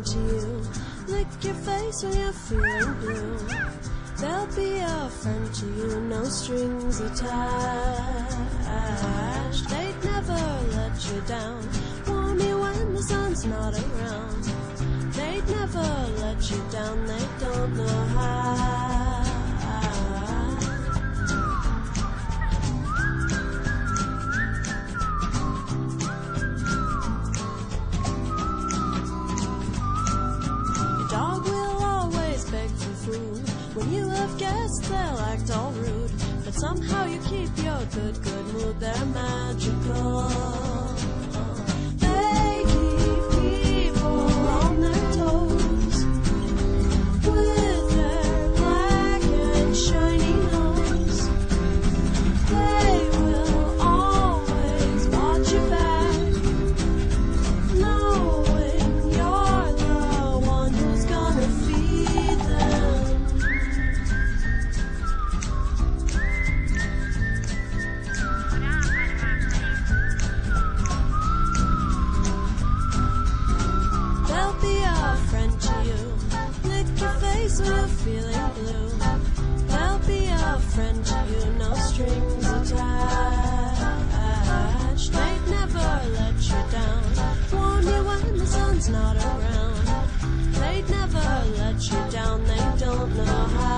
friend to you. Lick your face when you're feeling blue. They'll be a friend to you, no strings attached. They'd never let you down, warm you when the sun's not around. They'd never let you down, they don't know how. Your dog will always beg for food. When you have guests, they'll act all rude. But somehow you keep your good mood, they're magical. They keep people on their toes with their black and shiny nose. They will always watch your back, knowing you're the one who's gonna feed them. They'll be a friend to you. Lick your face when you're feeling blue. They'll be a friend to you, no strings attached. They'd never let you down, warm you when the sun's not around. They'd never let you down, they don't know how.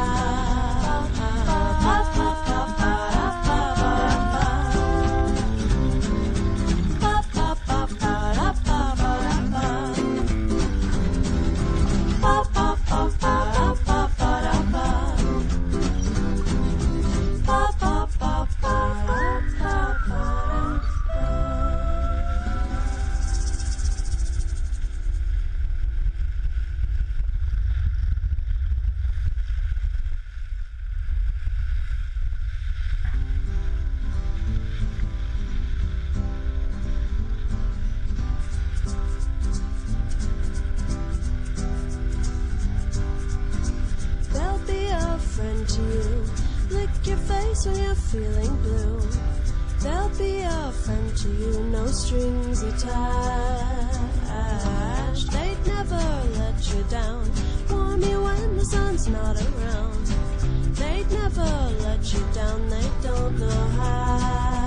They'll be a friend to you. Lick your face when you're feeling blue. They'll be a friend to you, no strings attached. They'd never let you down, warm you when the sun's not around. They'd never let you down, they don't know how.